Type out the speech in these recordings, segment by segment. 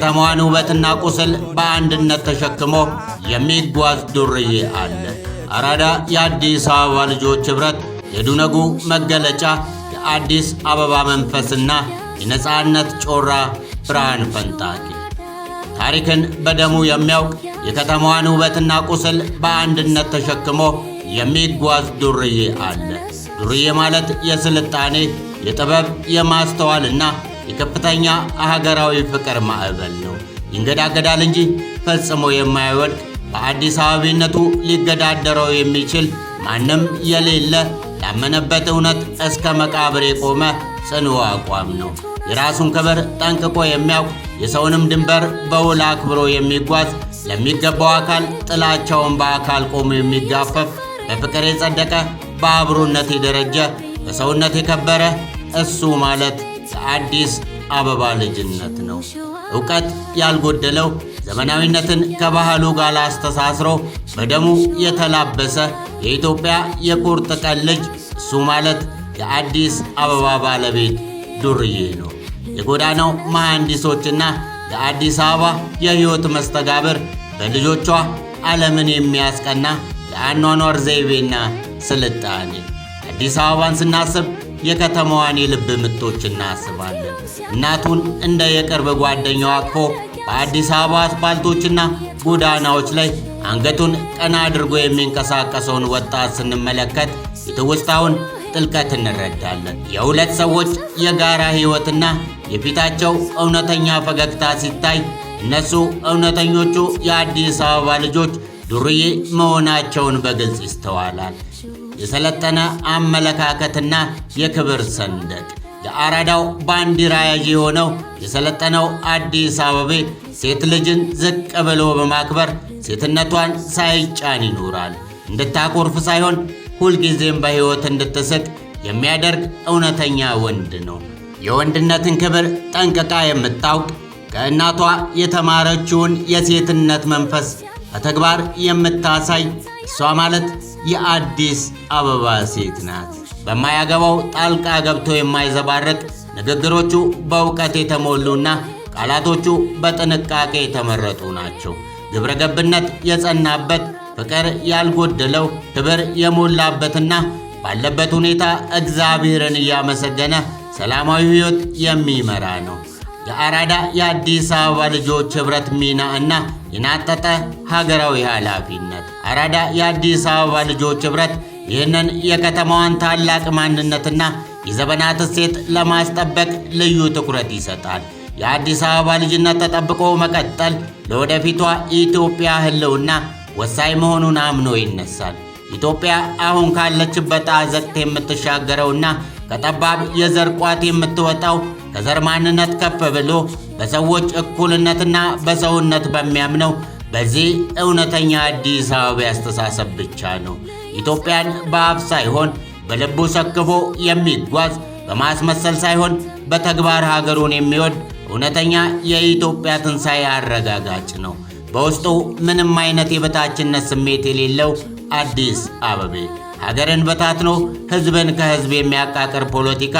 ከተማዋን ውበትና ቁስል በአንድነት ተሸክሞ የሚጓዝ ዱርዬ አለ። አራዳ የአዲስ አበባ ልጆች ኅብረት የዱነጉ መገለጫ የአዲስ አበባ መንፈስና የነጻነት ጮራ ብርሃን ፈንጣቂ ታሪክን በደሙ የሚያውቅ የከተማዋን ውበትና ቁስል በአንድነት ተሸክሞ የሚጓዝ ዱርዬ አለ። ዱርዬ ማለት የስልጣኔ፣ የጥበብ፣ የማስተዋልና የከፍተኛ ሀገራዊ ፍቅር ማዕበል ነው። ይንገዳገዳል እንጂ ፈጽሞ የማይወድቅ በአዲስ አበባነቱ ሊገዳደረው የሚችል ማንም የሌለ ላመነበት እውነት እስከ መቃብር የቆመ ጽኑ አቋም ነው። የራሱን ክብር ጠንቅቆ የሚያውቅ የሰውንም ድንበር በውል አክብሮ የሚጓዝ ለሚገባው አካል ጥላቻውን በአካል ቆሞ የሚጋፈፍ በፍቅር የጸደቀ በአብሮነት የደረጀ በሰውነት የከበረ እሱ ማለት የአዲስ አበባ ልጅነት ነው። ዕውቀት ያልጎደለው ዘመናዊነትን ከባህሉ ጋር አስተሳስሮ በደሙ የተላበሰ የኢትዮጵያ የቁርጥ ቀን ልጅ እሱ ማለት የአዲስ አበባ ባለቤት ዱርዬ ነው። የጎዳናው መሐንዲሶችና የአዲስ አበባ የሕይወት መስተጋብር በልጆቿ ዓለምን የሚያስቀና የአኗኗር ዘይቤና ስልጣኔ። አዲስ አበባን ስናስብ የከተማዋን የልብ ምቶች እናስባለን። እናቱን እንደ የቅርብ ጓደኛው አቅፎ በአዲስ አበባ አስፓልቶችና ጎዳናዎች ላይ አንገቱን ቀና አድርጎ የሚንቀሳቀሰውን ወጣት ስንመለከት የትውስታውን ጥልቀት እንረዳለን። የሁለት ሰዎች የጋራ ሕይወትና የፊታቸው እውነተኛ ፈገግታ ሲታይ እነሱ እውነተኞቹ የአዲስ አበባ ልጆች ዱርዬ መሆናቸውን በግልጽ ይስተዋላል። የሰለጠነ አመለካከትና የክብር ሰንደቅ የአራዳው ባንዲራ ያዥ የሆነው የሰለጠነው አዲስ አበቤ ሴት ልጅን ዝቅ ብሎ በማክበር ሴትነቷን ሳይጫን ይኖራል። እንድታኮርፍ ሳይሆን ሁልጊዜም በሕይወት እንድትስቅ የሚያደርግ እውነተኛ ወንድ ነው። የወንድነትን ክብር ጠንቅቃ የምታውቅ ከእናቷ የተማረችውን የሴትነት መንፈስ በተግባር የምታሳይ እሷ ማለት የአዲስ አበባ ሴት ናት። በማያገባው ጣልቃ ገብቶ የማይዘባርቅ ንግግሮቹ በእውቀት የተሞሉና ቃላቶቹ በጥንቃቄ የተመረጡ ናቸው። ግብረ ገብነት የጸናበት፣ ፍቅር ያልጎደለው፣ ክብር የሞላበትና ባለበት ሁኔታ እግዚአብሔርን እያመሰገነ ሰላማዊ ሕይወት የሚመራ ነው። የአራዳ የአዲስ አበባ ልጆች ኅብረት ሚና እና የናጠጠ ሀገራዊ ኃላፊነት። አራዳ የአዲስ አበባ ልጆች ኅብረት ይህንን የከተማዋን ታላቅ ማንነትና የዘመናት እሴት ለማስጠበቅ ልዩ ትኩረት ይሰጣል። የአዲስ አበባ ልጅነት ተጠብቆ መቀጠል ለወደፊቷ ኢትዮጵያ ሕልውና ወሳኝ መሆኑን አምኖ ይነሳል። ኢትዮጵያ አሁን ካለችበት አዘቅት የምትሻገረውና ከጠባብ የዘር ቋት የምትወጣው ከዘር ማንነት ከፍ ብሎ በሰዎች እኩልነትና በሰውነት በሚያምነው በዚህ እውነተኛ አዲስ አበባ አስተሳሰብ ብቻ ነው። ኢትዮጵያን በአፍ ሳይሆን በልቡ ሰክፎ የሚጓዝ በማስመሰል ሳይሆን በተግባር ሀገሩን የሚወድ እውነተኛ የኢትዮጵያ ትንሣኤ አረጋጋጭ ነው። በውስጡ ምንም አይነት የበታችነት ስሜት የሌለው አዲስ አበቤ ሀገርን በታትኖ ሕዝብን ከሕዝብ የሚያቃቅር ፖለቲካ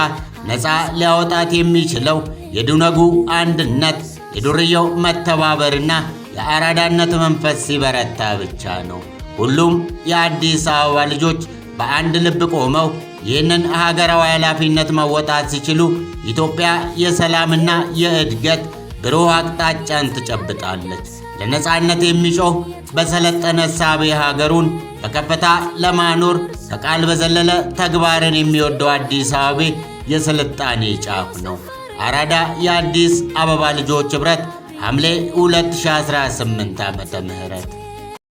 ነፃ ሊያወጣት የሚችለው የዱነጉ አንድነት፣ የዱርየው መተባበርና የአራዳነት መንፈስ ሲበረታ ብቻ ነው። ሁሉም የአዲስ አበባ ልጆች በአንድ ልብ ቆመው ይህንን ሀገራዊ ኃላፊነት መወጣት ሲችሉ ኢትዮጵያ የሰላምና የእድገት ብሩህ አቅጣጫን ትጨብጣለች። ለነጻነት የሚጮህ በሰለጠነ እሳቤ ሀገሩን በከፍታ ለማኖር ከቃል በዘለለ ተግባርን የሚወደው አዲስ አበባ የስልጣኔ ጫፍ ነው። አራዳ የአዲስ አበባ ልጆች ኅብረት ሐምሌ 2018 ዓ.ም